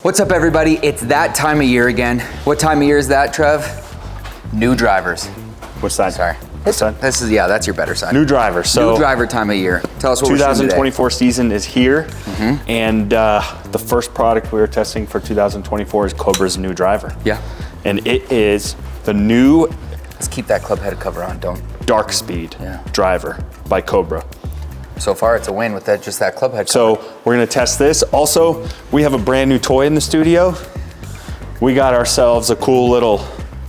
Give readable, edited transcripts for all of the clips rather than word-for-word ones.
What's up, everybody? It's that time of year again. What time of year is that, Trev? New drivers. Which side? Sorry. This side? This is, yeah, that's your better side. New drivers. So new driver time of year. Tell us what 2024 season is here. And the first product we are testing for 2024 is Cobra's new driver. Yeah. And it is the new Let's keep that club head cover on, don't. Darkspeed driver by Cobra. So far, it's a win with that, just that club head cover. So we're gonna test this. Also, we have a brand new toy in the studio. We got ourselves a cool little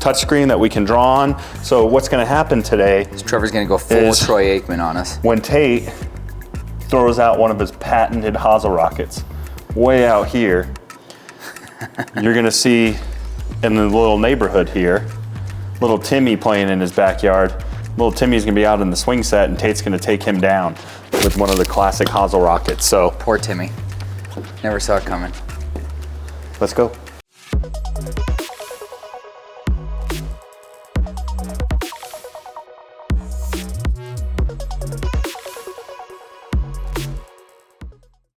touchscreen that we can draw on. So what's gonna happen today? So Trevor's gonna go full Troy Aikman on us. When Tate throws out one of his patented hosel rockets, way out here, you're gonna see in the little neighborhood here, little Timmy playing in his backyard. Little Timmy's gonna be out in the swing set and Tate's gonna take him down with one of the classic hosel rockets. So poor Timmy. Never saw it coming. Let's go.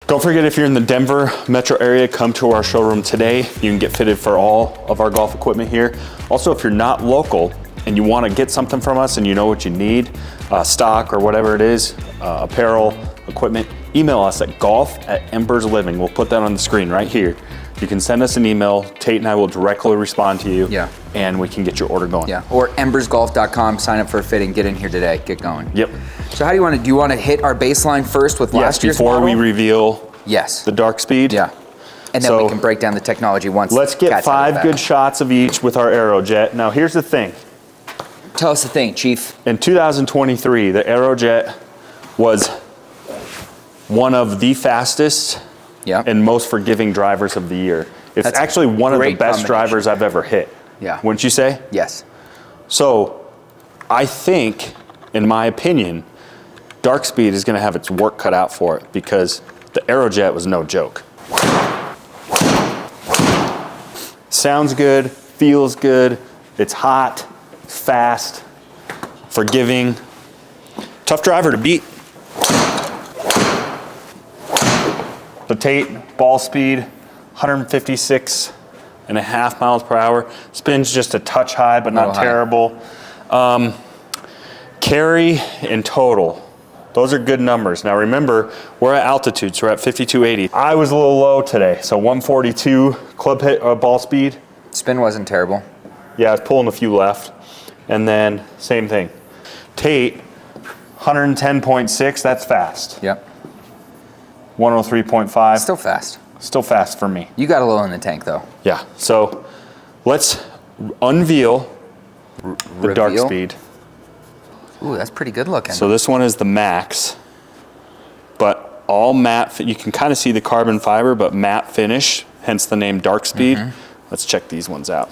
Don't forget, if you're in the Denver metro area, come to our showroom today. You can get fitted for all of our golf equipment here. Also, if you're not local and you want to get something from us and you know what you need, stock or whatever it is, apparel, equipment, email us at golf@Embers Living. We'll put that on the screen right here. You can send us an email. Tate and I will directly respond to you. Yeah. And we can get your order going. Yeah. Or embersgolf.com. Sign up for a fitting. Get in here today. Get going. Yep. So how do you want to hit our baseline first with last year's before model? we reveal the Darkspeed. Yeah. And then we can break down the technology once. Let's get 5 good shots of each with our Aerojet. Now here's the thing. Tell us the thing, Chief. In 2023, the Aerojet was one of the fastest and most forgiving drivers of the year. It's actually one of the best drivers I've ever hit. Yeah. Wouldn't you say? Yes. So I think, in my opinion, Darkspeed is going to have its work cut out for it because the Aerojet was no joke. Sounds good, feels good, it's hot, fast, forgiving, tough driver to beat. The Tate ball speed, 156.5 miles per hour. Spin's just a touch high, but not terrible. Carry in total, those are good numbers. Now remember, we're at altitude, so we're at 5280. I was a little low today, so 142 club hit ball speed. Spin wasn't terrible. Yeah, I was pulling a few left. And then same thing. Tate, 110.6, that's fast. Yep. 103.5. Still fast. Still fast for me. You got a little in the tank though. Yeah, so let's unveil the Darkspeed. Ooh, that's pretty good looking. So this one is the Max, but all matte. You can kind of see the carbon fiber, but matte finish, hence the name Darkspeed. Let's check these ones out.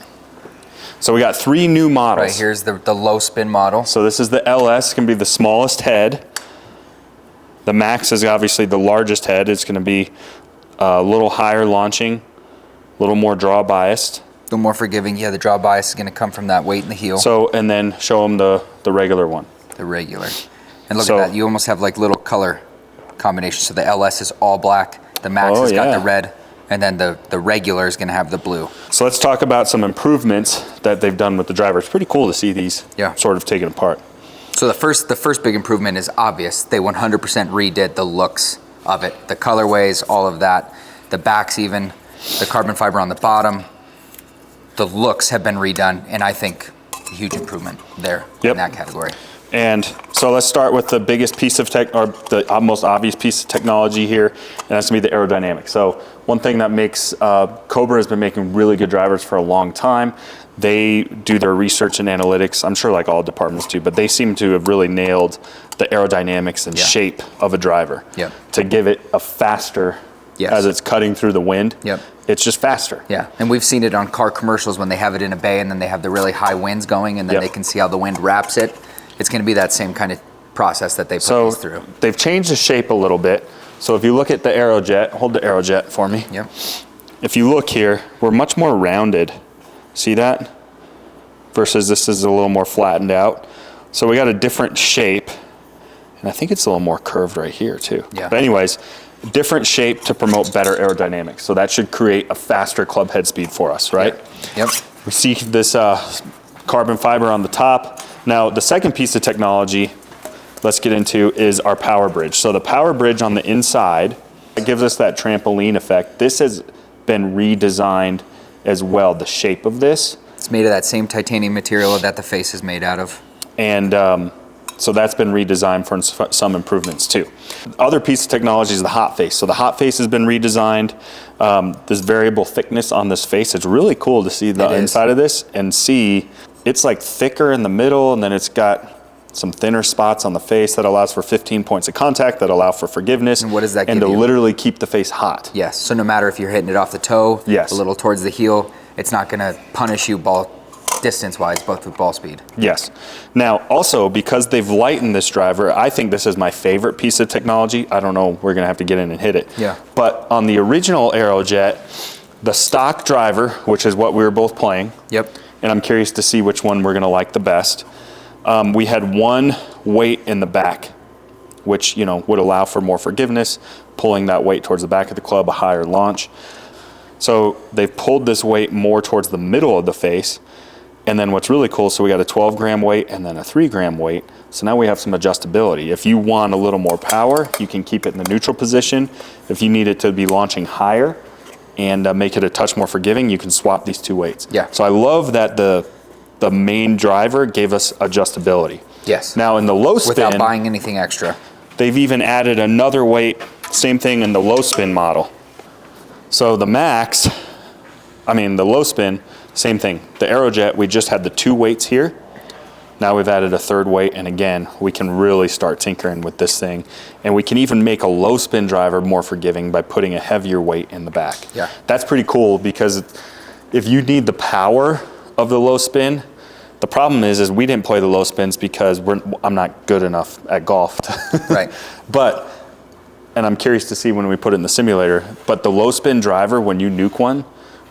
So we got 3 new models. Right, here's the low spin model. So this is the LS, can be the smallest head. The Max is obviously the largest head. It's gonna be a little higher launching, a little more draw biased. A little more forgiving. Yeah, the draw bias is gonna come from that weight in the heel. So, and then show them the regular one. The regular. And look at that, you almost have like little color combinations. So the LS is all black, the Max has got the red, and then the regular is gonna have the blue. So let's talk about some improvements that they've done with the driver. It's pretty cool to see these sort of taken apart. So the first big improvement is obvious. They 100% redid the looks of it. The colorways, all of that. The backs even, the carbon fiber on the bottom. The looks have been redone, and I think a huge improvement there in that category. And so let's start with the biggest piece of tech, or the most obvious piece of technology here, and that's gonna be the aerodynamics. So one thing that makes, Cobra has been making really good drivers for a long time. They do their research and analytics, I'm sure like all departments do, but they seem to have really nailed the aerodynamics and shape of a driver to give it a faster, as it's cutting through the wind. It's just faster. Yeah, and we've seen it on car commercials when they have it in a bay and then they have the really high winds going and then they can see how the wind wraps it. It's going to be that same kind of process that they put these through. They've changed the shape a little bit. So if you look at the Aerojet, hold the Aerojet for me. Yep. If you look here, we're much more rounded. See that? Versus this is a little more flattened out. So we got a different shape. And I think it's a little more curved right here too. Yeah. But anyways, different shape to promote better aerodynamics. So that should create a faster club head speed for us, right? Yep. We see this carbon fiber on the top. Now, the second piece of technology let's get into is our power bridge. So the power bridge on the inside, it gives us that trampoline effect. This has been redesigned as well, the shape of this. It's made of that same titanium material that the face is made out of. And so that's been redesigned for some improvements too. The other piece of technology is the hot face. So the hot face has been redesigned. This variable thickness on this face, it's really cool to see the inside of this and see it's like thicker in the middle, and then it's got some thinner spots on the face that allows for 15 points of contact that allow for forgiveness. And what does that give you? And to literally keep the face hot. Yes, so no matter if you're hitting it off the toe, yes, a little towards the heel, it's not gonna punish you ball distance-wise, both with ball speed. Yes. Now, also, because they've lightened this driver, I think this is my favorite piece of technology. I don't know, we're gonna have to get in and hit it. Yeah. But on the original Aerojet, the stock driver, which is what we were both playing. Yep. And I'm curious to see which one we're gonna like the best. We had one weight in the back, which would allow for more forgiveness, pulling that weight towards the back of the club, a higher launch. So they've pulled this weight more towards the middle of the face. And then what's really cool, so we got a 12 gram weight and then a 3 gram weight. So now we have some adjustability. If you want a little more power, you can keep it in the neutral position. If you need it to be launching higher and make it a touch more forgiving, you can swap these two weights. Yeah. So I love that the main driver gave us adjustability. Yes. Now in the low spin, without buying anything extra, they've even added another weight, same thing in the low spin model. So the max, the low spin, same thing. The Aerojet, we just had the 2 weights here. Now we've added a 3rd weight, and again, we can really start tinkering with this thing. And we can even make a low spin driver more forgiving by putting a heavier weight in the back. Yeah. That's pretty cool, because if you need the power of the low spin, the problem is we didn't play the low spins because I'm not good enough at golf. Right. And I'm curious to see when we put it in the simulator, but the low spin driver, when you nuke one,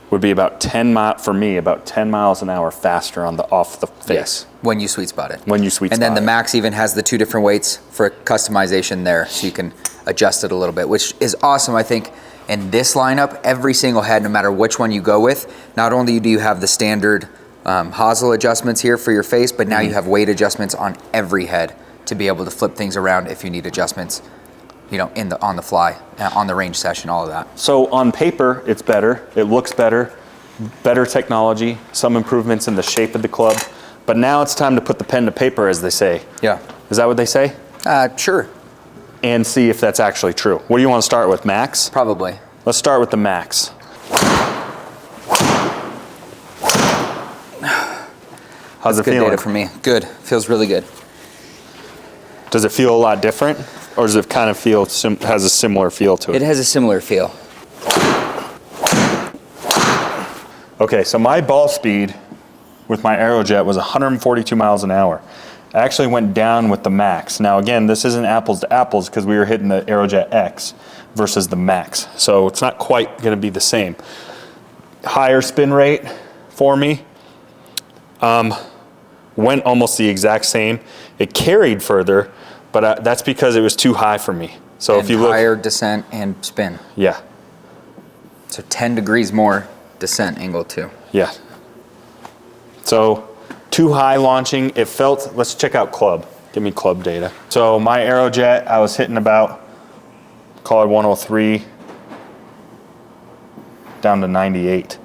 would be about 10 miles an hour faster off the face. Yes, when you sweet spot it. When you sweet spot it. And then the max even has the 2 different weights for customization there, so you can adjust it a little bit, which is awesome. I think in this lineup, every single head, no matter which one you go with, not only do you have the standard hosel adjustments here for your face, but now you have weight adjustments on every head to be able to flip things around if you need adjustments, on the fly, on the range session, all of that. So on paper, it's better. It looks better technology, some improvements in the shape of the club. But now it's time to put the pen to paper, as they say. Yeah. Is that what they say? Sure. And see if that's actually true. What do you want to start with, max? Probably. Let's start with the max. How's it feeling? Good data for me. Good. Feels really good. Does it feel a lot different? Or does it kind of has a similar feel to it? It has a similar feel. Okay, so my ball speed with my Aerojet was 142 miles an hour. I actually went down with the max. Now again, this isn't apples to apples because we were hitting the Aerojet X versus the max. So it's not quite gonna be the same. Higher spin rate for me. Went almost the exact same. It carried further, but that's because it was too high for me. So and if you look, higher descent and spin. Yeah. So 10 degrees more descent angle too. Yeah. So too high launching, it felt, let's check out club. Give me club data. So my Aerojet, I was hitting about, call it 103, down to 98.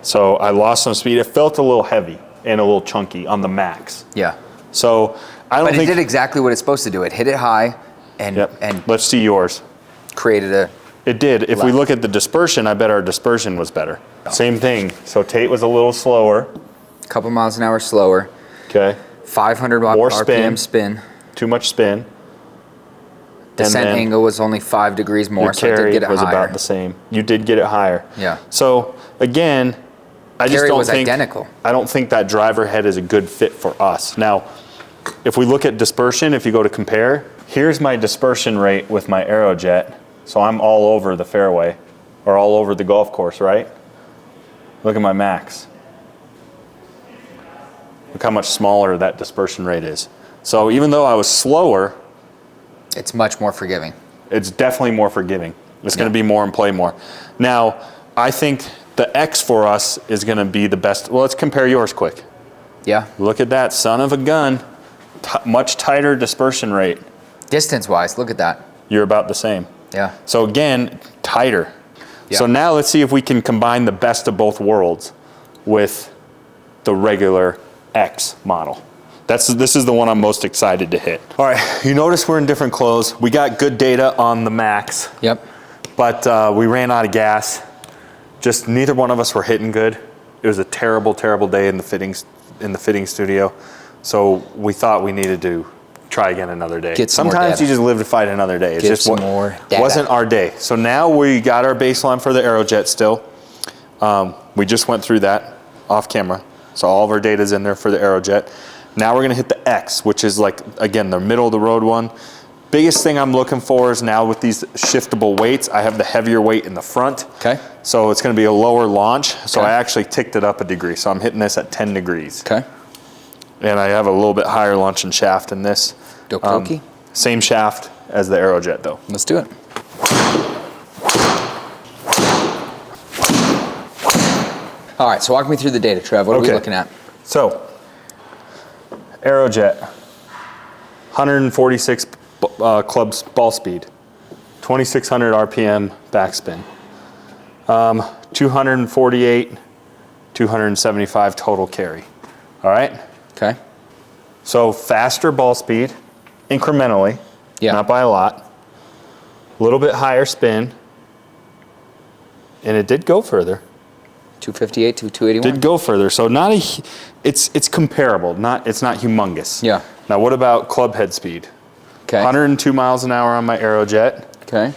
So I lost some speed. It felt a little heavy and a little chunky on the max. Yeah. So I don't But think it did exactly what it's supposed to do. It hit it high and let's see yours. Created a. It did. If we look at the dispersion, I bet our dispersion was better. Same thing. So Tate was a little slower. Couple miles an hour slower. Okay. 500 More RPM spin. Too much spin. Descent angle was only 5 degrees more, so I did get it was higher. about the same. You did get it higher. Yeah. So again, I just don't think identical. I don't think that driver head is a good fit for us. Now, if we look at dispersion, if you go to compare, here's my dispersion rate with my Aerojet. So I'm all over the fairway or all over the golf course, right? Look at my max. Look how much smaller that dispersion rate is. So even though I was slower, it's much more forgiving. It's definitely more forgiving. It's going to be more and play more. Now, I think the X for us is going to be the best. Well, let's compare yours quick. Yeah. Look at that, son of a gun. Much tighter dispersion rate. Distance-wise, look at that. You're about the same. Yeah. So again, tighter. Yeah. So now let's see if we can combine the best of both worlds with the regular X model. This is the one I'm most excited to hit. All right, you notice we're in different clothes. We got good data on the Max. Yep. But we ran out of gas. Just neither one of us were hitting good. It was a terrible, terrible day in the fitting studio. So we thought we needed to try again another day. Get some more Sometimes data. you just live to fight another day. It's Get just some more data. wasn't our day. So now we got our baseline for the Aerojet still. We just went through that off camera. So all of our data's in there for the Aerojet. Now we're gonna hit the X, which is like, again, the middle of the road one. Biggest thing I'm looking for is now with these shiftable weights, I have the heavier weight in the front. Okay. So it's gonna be a lower launch. So Okay. I actually ticked it up a degree. So I'm hitting this at 10 degrees. Okay. And I have a little bit higher launch and shaft in this. Doki. Same shaft as the Aerojet though. Let's do it. All right, so walk me through the data, Trev. What are we looking at? So, Aerojet, 146 clubs ball speed, 2,600 RPM backspin, 248, 275 total carry. All right? Okay. So faster ball speed, incrementally, not by a lot, a little bit higher spin, and it did go further. 258 to 281. Did go further, so it's comparable. It's not humongous. Yeah. Now what about club head speed? Okay. 102 miles an hour on my Aerojet. Okay.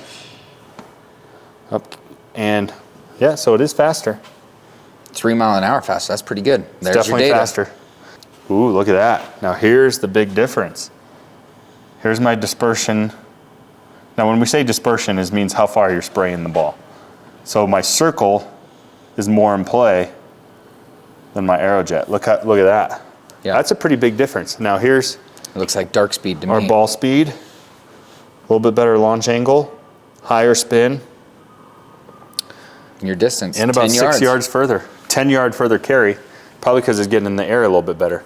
Up, and yeah, so it is faster. 3 mile an hour faster. That's pretty good. There's Definitely your data. faster. Ooh, look at that. Now here's the big difference. Here's my dispersion. Now when we say dispersion, it means how far you're spraying the ball. So my circle is more in play than my Aerojet. Look at that. Yeah. That's a pretty big difference. Now here's It looks like dark speed to our me. ball speed, a little bit better launch angle, higher spin, Your distance. and about 10 yards. 6 yards further. 10-yard further carry, probably because it's getting in the air a little bit better.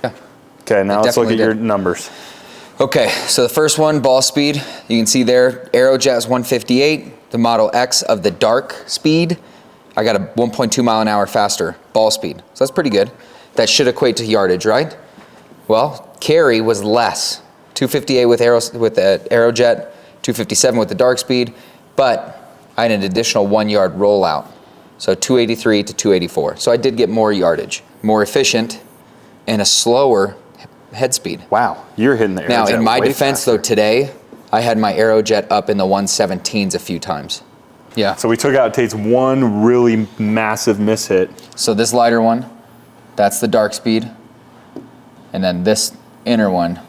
Yeah. Okay, now let's look definitely at your did. numbers. Okay, so the first one, ball speed, you can see there, Aerojet is 158, the Model X of the dark speed, I got a 1.2 mile an hour faster ball speed. So that's pretty good. That should equate to yardage, right? Well, carry was less. 258 with the Aerojet, 257 with the dark speed, but I had an additional 1 yard rollout. So 283 to 284. So I did get more yardage, more efficient, and a slower head speed. Wow, you're hitting the Aerojet. Now, in my way defense, faster. though, today, I had my Aerojet up in the 117s a few times. Yeah. So we took out Tate's one really massive miss hit. So this lighter one, that's the dark speed. And then this inner one,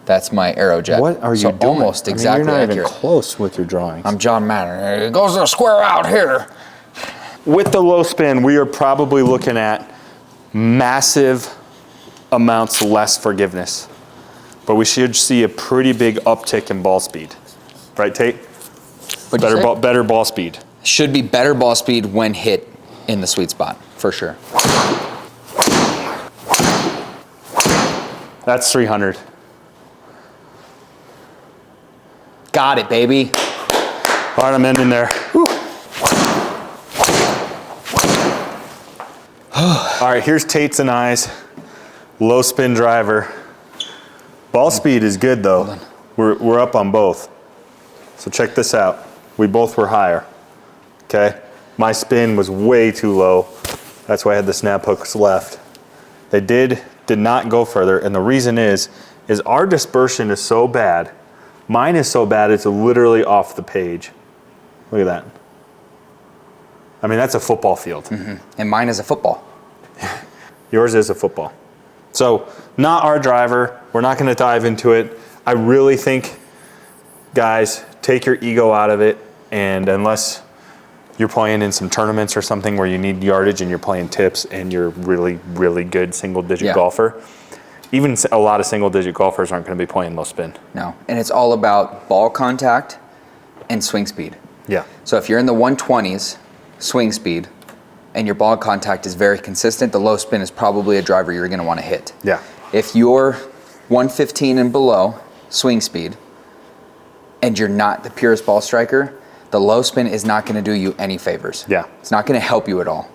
that's my Aerojet. What are you so doing? almost I mean, exactly you're not accurate. even close with your drawings. I'm John Madden. It goes to a square out here. With the low spin, we are probably looking at massive amounts less forgiveness. But we should see a pretty big uptick in ball speed. Right, Tate? What'd you say? Better ball speed. Should be better ball speed when hit in the sweet spot, for sure. That's 300. Got it, baby. All right, I'm ending there. Whew. All right, here's Tate's and I's low spin driver. Ball speed is good though. We're up on both. So check this out. We both were higher, okay? My spin was way too low. That's why I had the snap hooks left. They did not go further, and the reason is our dispersion is so bad. Mine is so bad it's literally off the page. Look at that. I mean, that's a football field. Mm-hmm. And mine is a football. Yours is a football. So, not our driver. We're not gonna dive into it. I really think, guys, take your ego out of it, and unless you're playing in some tournaments or something where you need yardage and you're playing tips and you're really, really good single-digit golfer, even a lot of single-digit golfers aren't going to be playing low spin. No, and it's all about ball contact and swing speed. Yeah. So if you're in the 120s swing speed and your ball contact is very consistent, the low spin is probably a driver you're going to want to hit. Yeah. If you're 115 and below swing speed and you're not the purest ball striker, the low spin is not going to do you any favors. Yeah. It's not going to help you at all.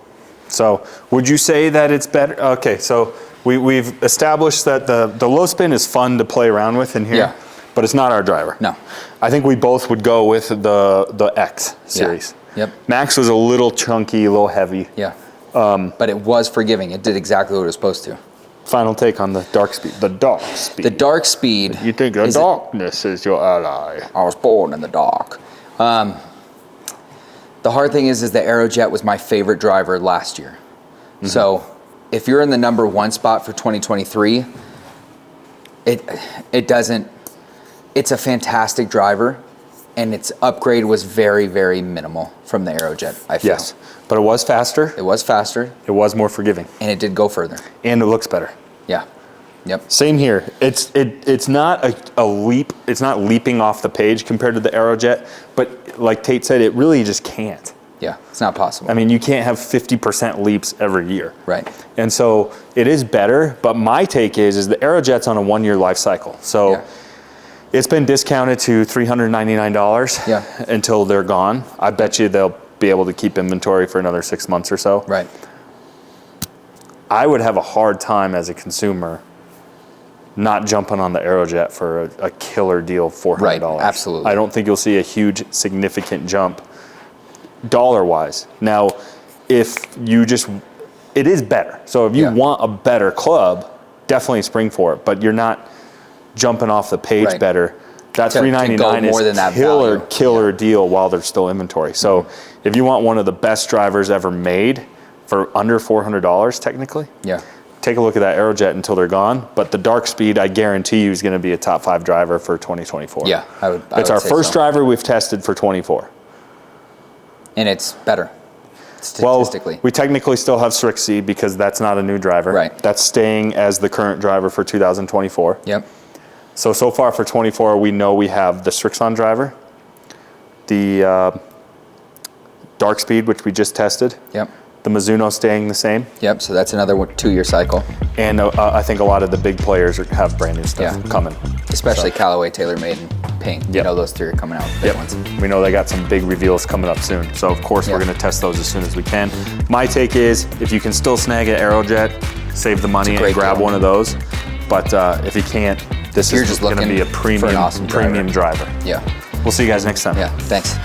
So would you say that it's better? Okay, so we've established that the low spin is fun to play around with in here, Yeah. but it's not our driver. No. I think we both would go with the X series. Yeah. Yep. Max was a little chunky, a little heavy. Yeah. But it was forgiving. It did exactly what it was supposed to. Final take on the Darkspeed. The Darkspeed. The Darkspeed. You think the darkness is your ally? I was born in the dark. The hard thing is the Aerojet was my favorite driver last year. Mm-hmm. So if you're in the number 1 spot for 2023, it doesn't, it's a fantastic driver, and its upgrade was very, very minimal from the Aerojet, I feel. Yes, but it was faster. It was faster. It was more forgiving. And it did go further. And it looks better. Yeah. Yep. Same here. It's not a leap. It's not leaping off the page compared to the Aerojet, but like Tate said, it really just can't. Yeah, it's not possible. I mean, you can't have 50% leaps every year. Right. And so it is better, but my take is the Aerojet's on a 1-year life cycle. So yeah. It's been discounted to $399 until they're gone. I bet you they'll be able to keep inventory for another 6 months or so. Right. I would have a hard time as a consumer not jumping on the Aerojet for a killer deal of $400. Right, absolutely. I don't think you'll see a huge, significant jump dollar-wise. Now, if you just, it is better. So if you want a better club, definitely spring for it. But you're not jumping off the page better. That $399 more is than that killer deal while there's still inventory. So if you want one of the best drivers ever made for under $400 technically, take a look at that Aerojet until they're gone. But the Darkspeed, I guarantee you, is going to be a top 5 driver for 2024. Yeah, it's our first driver we've tested for 24. And it's better, statistically. Well, we technically still have Strixie because that's not a new driver. Right. That's staying as the current driver for 2024. Yep. So far for 24, we know we have the Strixon driver, the Darkspeed, which we just tested. Yep. The Mizuno staying the same. Yep, so that's another 2-year cycle. And I think a lot of the big players have brand new stuff coming. Especially Callaway, TaylorMade, and Ping. Yep. You know, those 3 are coming out, big ones. We know they got some big reveals coming up soon. So of course we're going to test those as soon as we can. My take is, if you can still snag an Aerojet, save the money and grab one of those. But if you can't, this is going to be a premium driver. Yeah. We'll see you guys next time. Yeah, thanks.